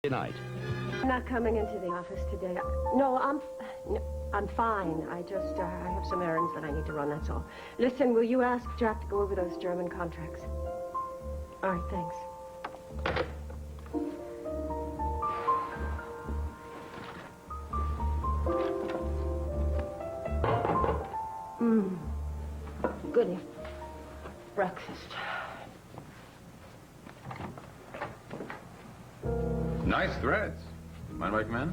night. I'm not coming into the office today. No, I'm fine. I have some errands that I need to run, that's all. Listen, will you ask Jack to go over those German contracts? All right, thanks. Goody. Breakfast. Nice threads. Mind if I come in?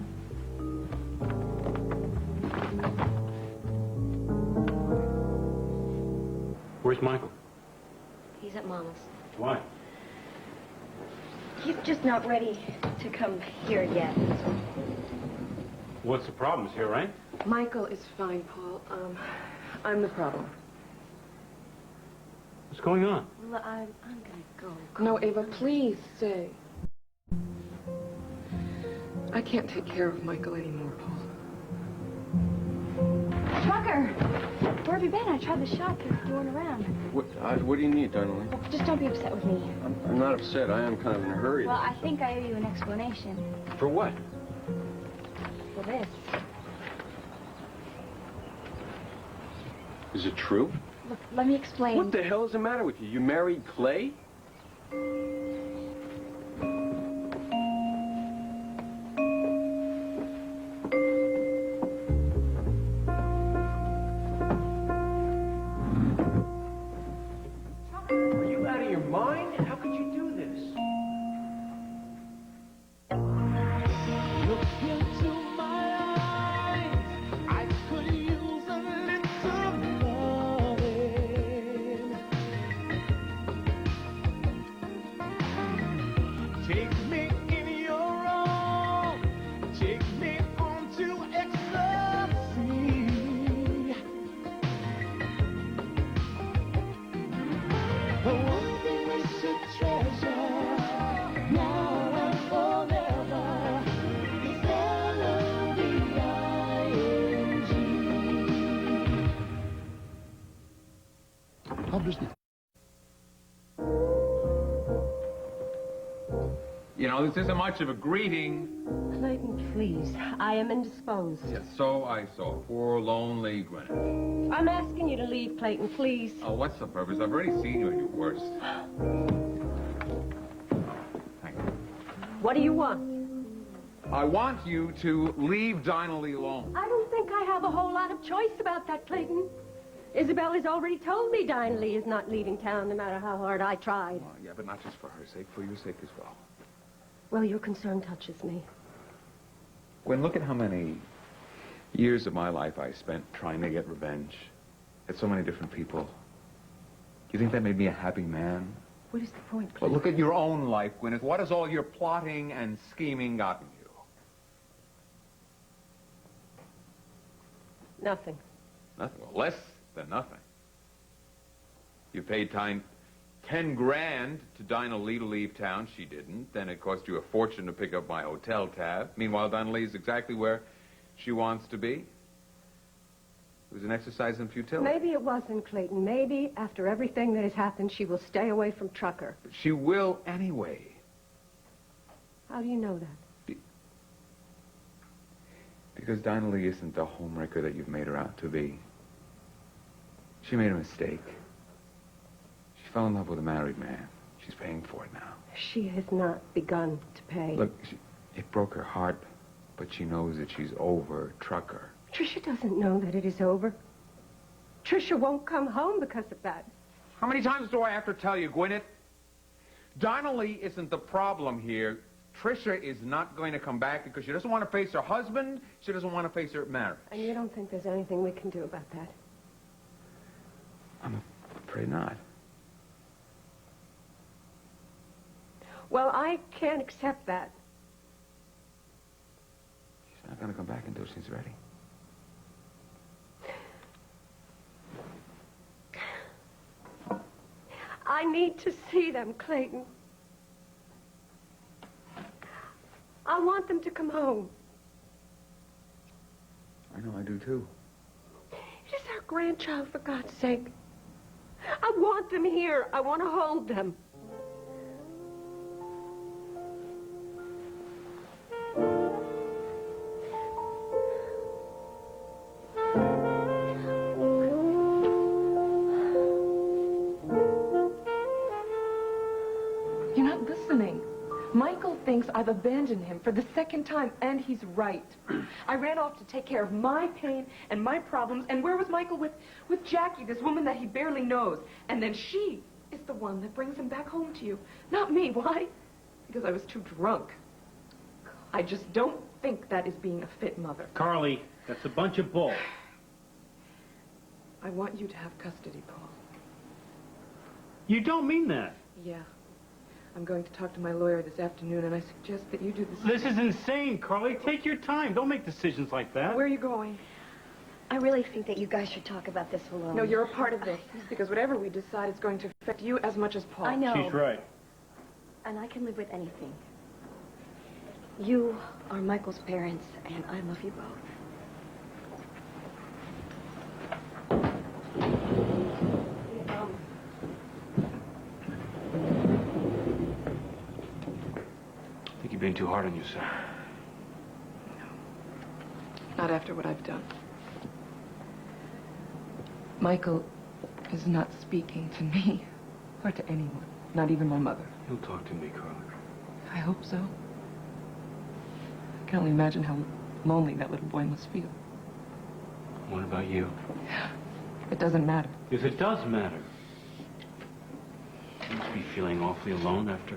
Where's Michael? He's at Mama's. Why? He's just not ready to come here yet. What's the problem? Is he all right? Michael is fine, Paul. I'm the problem. What's going on? Well, I'm gonna go. No, Ava, please stay. I can't take care of Michael anymore, Paul. Trucker! Where have you been? I tried the shop. You're doing around. What do you need, Donnelly? Well, just don't be upset with me. I'm not upset. I am kind of in a hurry. Well, I think I owe you an explanation. For what? For this. Is it true? Look, let me explain. What the hell is the matter with you? You married Clay? Are you out of your mind? How could you do this? Look into my eyes. I could use a little loving. Take me in your arms. Take me on to ecstasy. The one thing we should treasure now and forever is L-O-V-I-N-G. How business? You know, this isn't much of a greeting. Clayton, please. I am indisposed. Yes, so I saw. Poor, lonely Gwyneth. I'm asking you to leave, Clayton, please. Oh, what's the purpose? I've already seen you at your worst. Thank you. What do you want? I want you to leave Dinah Lee alone. I don't think I have a whole lot of choice about that, Clayton. Isabel has already told me Dinah Lee is not leaving town, no matter how hard I tried. Well, yeah, but not just for her sake, for your sake as well. Well, your concern touches me. Gwen, look at how many years of my life I spent trying to get revenge at so many different people. You think that made me a happy man? What is the point, Well, Clayton? look at your own life, Gwyneth. What has all your plotting and scheming gotten you? Nothing. Nothing. Well, less than nothing. You paid 10 grand to Dinah Lee to leave town. She didn't. Then it cost you a fortune to pick up my hotel tab. Meanwhile, Dinah Lee is exactly where she wants to be. It was an exercise in futility. Maybe it wasn't, Clayton. Maybe after everything that has happened, she will stay away from Trucker. But she will anyway. How do you know that? Because Dinah Lee isn't the homewrecker that you've made her out to be. She made a mistake. She fell in love with a married man. She's paying for it now. She has not begun to pay. Look, it broke her heart, but she knows that she's over Trucker. Tricia doesn't know that it is over. Tricia won't come home because of that. How many times do I have to tell you, Gwyneth? Dinah Lee isn't the problem here. Tricia is not going to come back because she doesn't want to face her husband. She doesn't want to face her marriage. And you don't think there's anything we can do about that? I'm afraid not. Well, I can't accept that. She's not going to come back until she's ready. I need to see them, Clayton. I want them to come home. I know, I do too. It is our grandchild, for God's sake. I want them here. I want to hold them. I've abandoned him for the second time, and he's right. I ran off to take care of my pain and my problems, and where was Michael with Jackie, this woman that he barely knows? And then she is the one that brings him back home to you, not me. Why? Because I was too drunk. I just don't think that is being a fit mother. Carly, that's a bunch of bull. I want you to have custody, Paul. You don't mean that. Yeah. I'm going to talk to my lawyer this afternoon, and I suggest that you do the same. This is insane, Carly. Take your time. Don't make decisions like that. Where are you going? I really think that you guys should talk about this alone. No, you're a part of this, because whatever we decide is going to affect you as much as Paul. I know. She's right. And I can live with anything. You are Michael's parents, and I love you both. I think you're being too hard on yourself. Not after what I've done. Michael is not speaking to me or to anyone, not even my mother. He'll talk to me, Carly. I hope so. I can only imagine how lonely that little boy must feel. What about you? It doesn't matter. Yes, it does matter. You must be feeling awfully alone after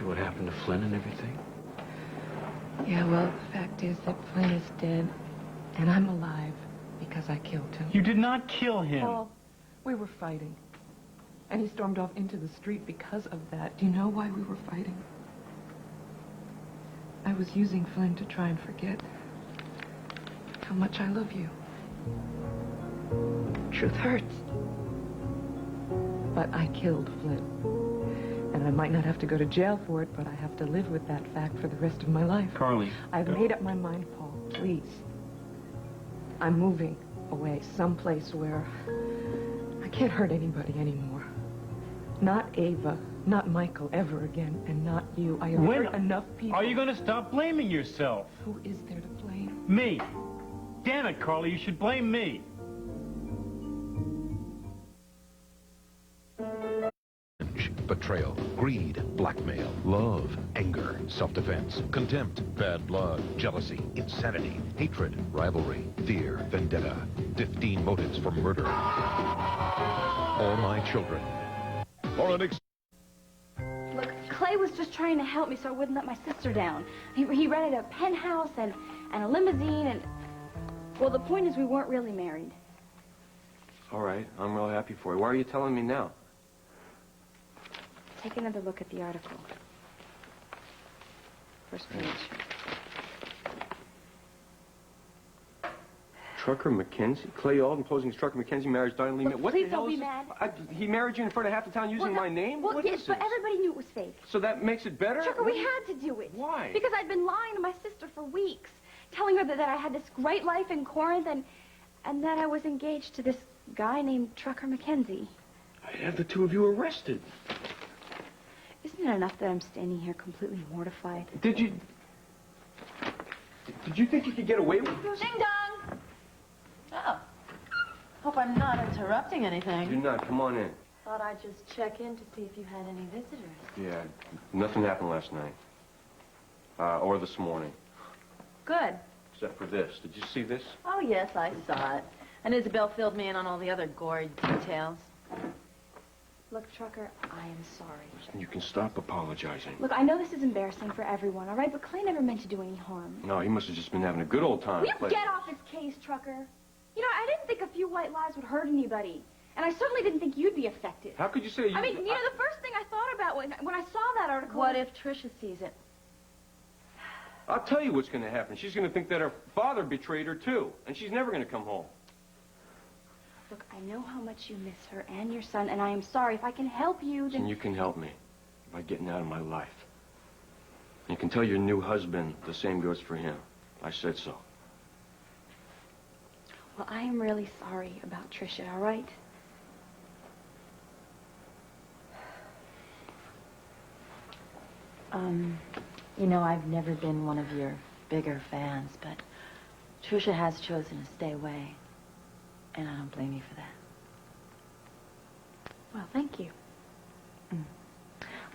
what happened to Flynn and everything. Yeah, well, the fact is that Flynn is dead, and I'm alive because I killed him. You did not kill him. Paul, we were fighting. And he stormed off into the street because of that. Do you know why we were fighting? I was using Flynn to try and forget how much I love you. Truth hurts. But I killed Flynn. And I might not have to go to jail for it, but I have to live with that fact for the rest of my life. Carly. I've made up my mind, Paul. Please. I'm moving away someplace where I can't hurt anybody anymore. Not Ava, not Michael ever again, and not you. I have hurt enough people. Are you going to stop blaming yourself? Who is there to blame? Me. Damn it, Carly, you should blame me. Betrayal, greed, blackmail, love, anger, self-defense, contempt, bad blood, jealousy, insanity, hatred, rivalry, fear, vendetta. 15 motives for murder. All my children. For an Look, Clay was just trying to help me so I wouldn't let my sister down. He rented a penthouse and a limousine and... Well, the point is we weren't really married. All right, I'm real happy for you. Why are you telling me now? Take another look at the article. First page. Trucker Mackenzie? Clay Alden posing as Trucker Mackenzie marries Dinah Lee. Look, What please the hell don't be is- mad. He married you in front of half the town using my name? Well, What yes, is but this? everybody knew it was fake. So that makes it better? Trucker, we had to do it. Why? Because I'd been lying to my sister for weeks, telling her that I had this great life in Corinth and that I was engaged to this guy named Trucker Mackenzie. I'd have the two of you arrested. Isn't it enough that I'm standing here completely mortified? Did you think you could get away with this? Ding dong! Oh. Hope I'm not interrupting anything. You're not. Come on in. Thought I'd just check in to see if you had any visitors. Yeah, nothing happened last night. Or this morning. Good. Except for this. Did you see this? Oh, yes, I saw it. And Isabel filled me in on all the other gory details. Look, Trucker, I am sorry. Listen, you can stop apologizing. Look, I know this is embarrassing for everyone, all right? But Clay never meant to do any harm. No, he must have just been having a good old time. Will you get off his case, Trucker? You know, I didn't think a few white lies would hurt anybody. And I certainly didn't think you'd be affected. How could you say you... I mean, you know, the first thing I thought about when I saw that article... What if Tricia sees it? I'll tell you what's going to happen. She's going to think that her father betrayed her, too. And she's never going to come home. Look, I know how much you miss her and your son, and I am sorry. If I can help you, then... And you can help me by getting out of my life. You can tell your new husband the same goes for him. I said so. Well, I am really sorry about Tricia, all right? You know, I've never been one of your bigger fans, but Tricia has chosen to stay away. And I don't blame you for that. Well, thank you.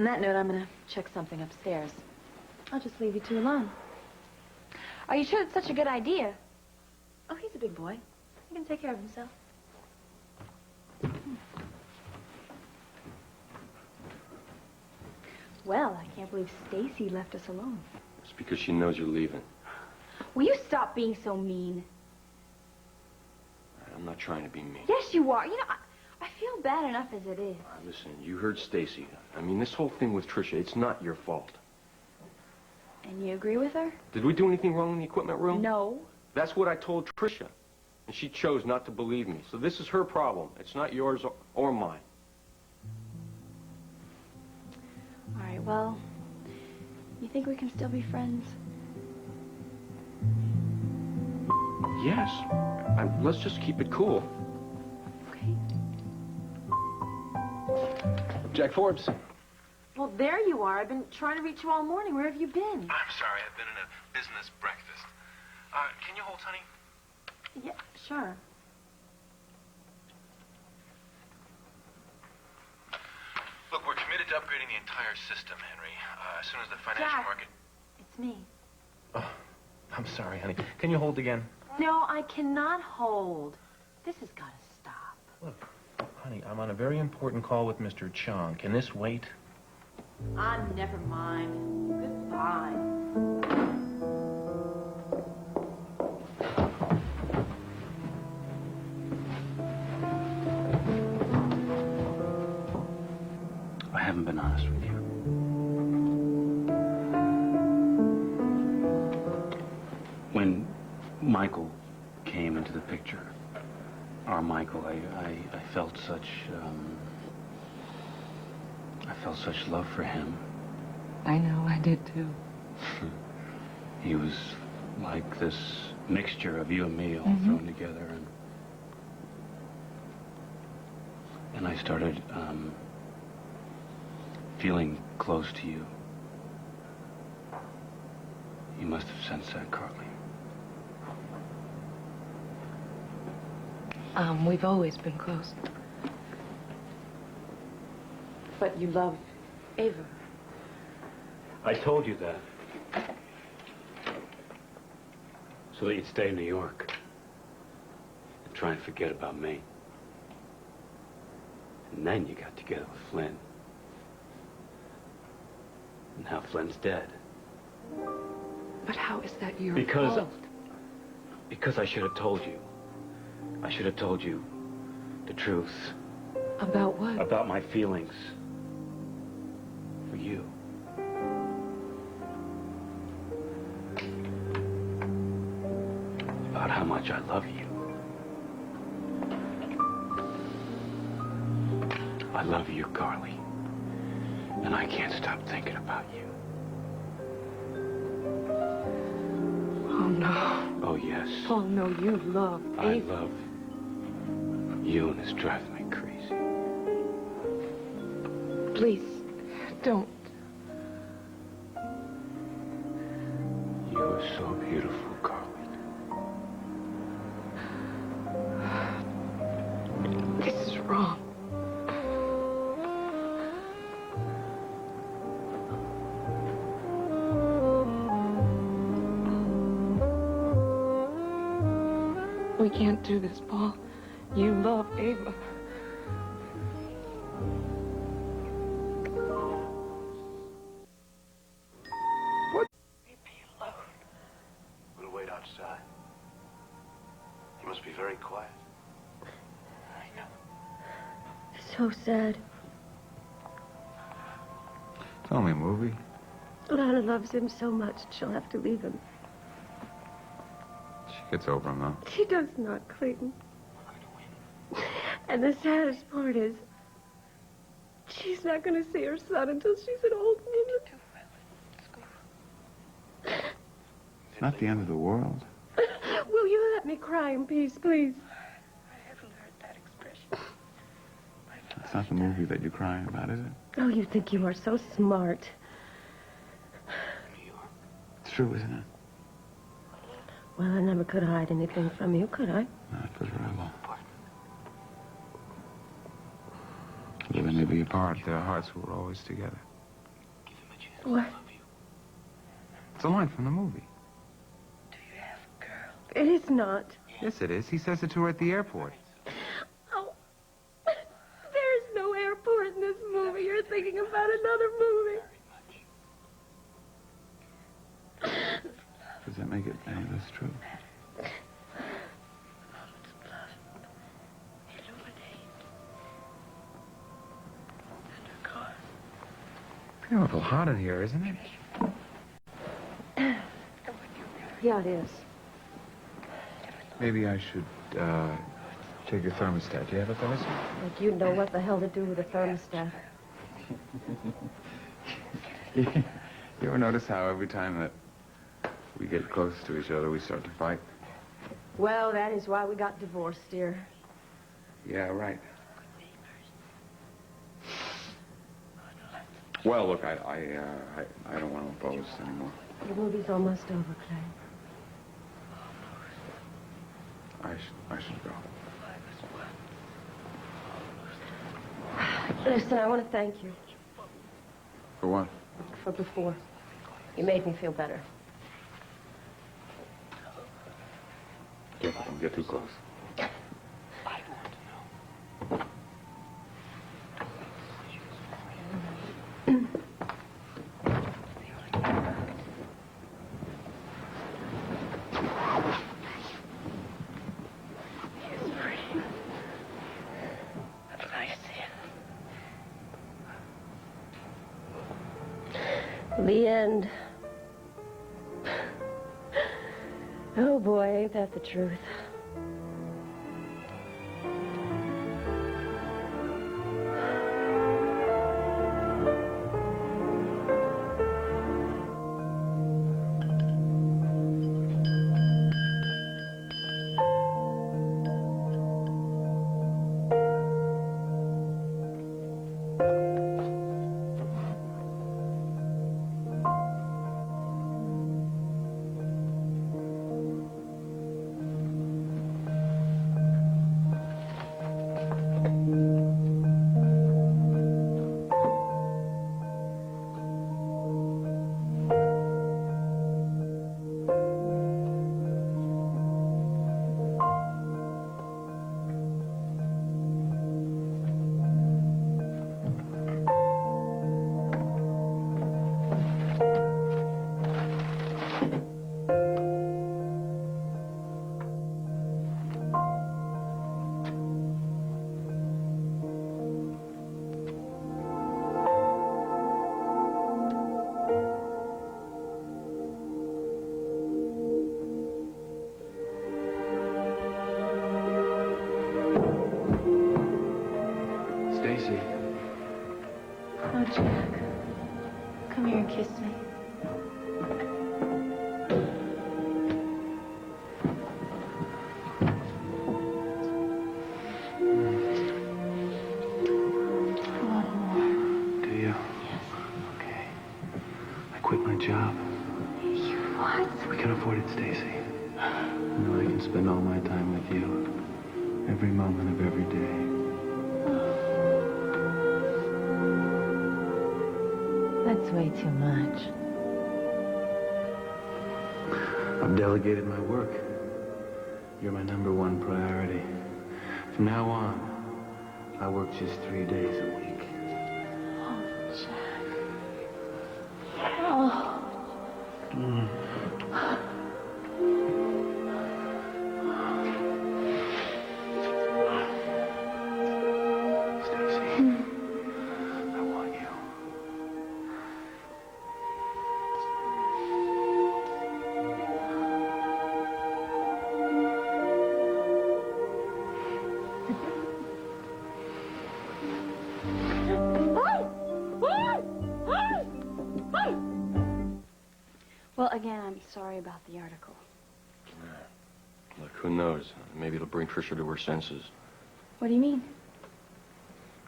On that note, I'm gonna check something upstairs. I'll just leave you two alone. Are you sure it's such a good idea? Oh, he's a big boy. He can take care of himself. Well, I can't believe Stacy left us alone. It's because she knows you're leaving. Will you stop being so mean? I'm not trying to be mean. Yes, you are. You know, I feel bad enough as it is. Listen, you heard Stacy. I mean, this whole thing with Tricia, it's not your fault. And you agree with her? Did we do anything wrong in the equipment room? No. That's what I told Tricia. And she chose not to believe me. So this is her problem. It's not yours or mine. All right, well, you think we can still be friends? Yes. Let's just keep it cool. Okay. Jack Forbes. Well, there you are. I've been trying to reach you all morning. Where have you been? I'm sorry, I've been in a business breakfast. Can you hold, honey? Yeah, sure. Look, we're committed to upgrading the entire system, Henry. As soon as the financial Jack. market... It's me. Oh, I'm sorry, honey. Can you hold again? No, I cannot hold. This has got to stop. Look, honey, I'm on a very important call with Mr. Chong. Can this wait? Never mind. Goodbye. I haven't been honest with you. When Michael came into the picture, our Michael, I felt such, I felt such love for him. I know, I did too. He was like this mixture of you and me all thrown together, and I started feeling close to you. You must have sensed that, Carly. We've always been close. But you love Ava. I told you that. So that you'd stay in New York. And try and forget about me. And then you got together with Flynn. And now Flynn's dead. But how is that your Because fault? Because I should have told you. I should have told you the truth. About what? About my feelings for you. About how much I love you. I love you, Carly. And I can't stop thinking about you. Oh, no. Oh, yes. Oh, no, you love I Ava. love you, and it's driving me crazy. Please, don't. You are so beautiful, Carly. This is wrong. We can't do this, Paul. You love Ava. We'll wait outside. You must be very quiet. I know. So sad. It's only a movie. Lana loves him so much, she'll have to leave him. She gets over him, though. She does not, Clayton. And the saddest part is, she's not going to see her son until she's an old woman. It's not the end of the world. Will you let me cry in peace, please? I haven't heard that expression. It's not the movie that you're crying about, is it? Oh, you think you are so smart. It's true, isn't it? Well, I never could hide anything from you, could I? Not forever. Though they may be apart, their hearts were always together. What? It's a line from the movie. It is not. Yes, it is. He says it to her at the airport. Oh, there is no airport in this movie. You're thinking about another movie. Does that make it any less true? Pretty awful hot in here, isn't it? Yeah, it is. Maybe I should, check your thermostat. Do you have a thermostat? Like you'd know what the hell to do with a thermostat. You ever notice how every time that we get close to each other, we start to fight? Well, that is why we got divorced, dear. Yeah, right. Well, look, I don't want to oppose anymore. The movie's almost over, Clay. I should go. Listen, I want to thank you For what? for before. You made me feel better. Don't get too close. The end. Oh, boy, ain't that the truth. Stacy. Oh, Jack. Come here and kiss me. Do you? Yes. Okay. I quit my job. You what? We can afford it, Stacy. Now I can spend all my time with you. Every moment of every day. That's way too much. I've delegated my work. You're my #1 priority. From now on, I work just 3 days a week. Oh, Jack. Oh. Stacy, I want you. Well, again, I'm sorry about the article. Look, who knows? Maybe it'll bring Tricia to her senses. What do you mean?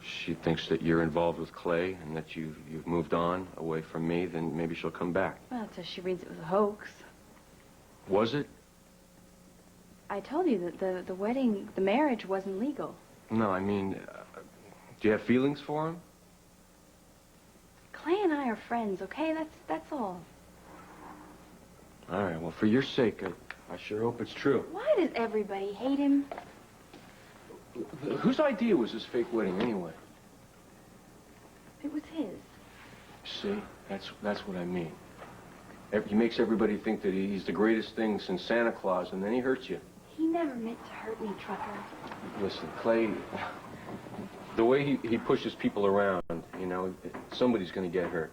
She thinks that you're involved with Clay and that you've moved on away from me, then maybe she'll come back. Well, until she reads it was a hoax. Was it? I told you that the marriage wasn't legal. No, I mean, do you have feelings for him? Clay and I are friends, okay? That's all. All right, well, for your sake, I sure hope it's true. Why does everybody hate him? Whose idea was this fake wedding, anyway? It was his. See, that's what I mean. He makes everybody think that he's the greatest thing since Santa Claus, and then he hurts you. He never meant to hurt me, Trucker. Listen, Clay, the way he pushes people around, you know, somebody's going to get hurt.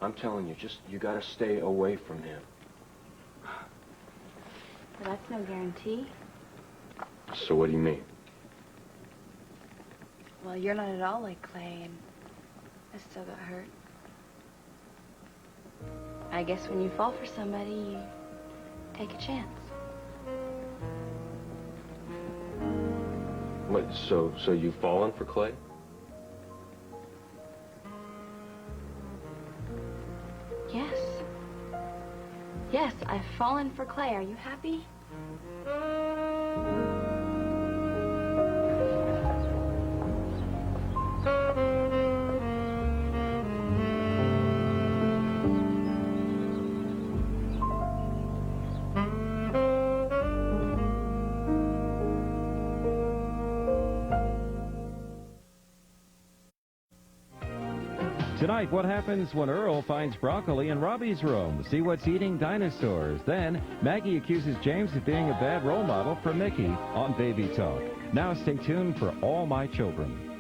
I'm telling you, you got to stay away from him. But that's no guarantee. So what do you mean? Well, you're not at all like Clay, and I still got hurt. I guess when you fall for somebody, you take a chance. What, so you've fallen for Clay? Yes. Yes, I've fallen for Clay. Are you happy? Tonight, what happens when Earl finds broccoli in Robbie's room? See what's eating dinosaurs. Then, Maggie accuses James of being a bad role model for Mickey on Baby Talk. Now stay tuned for All My Children.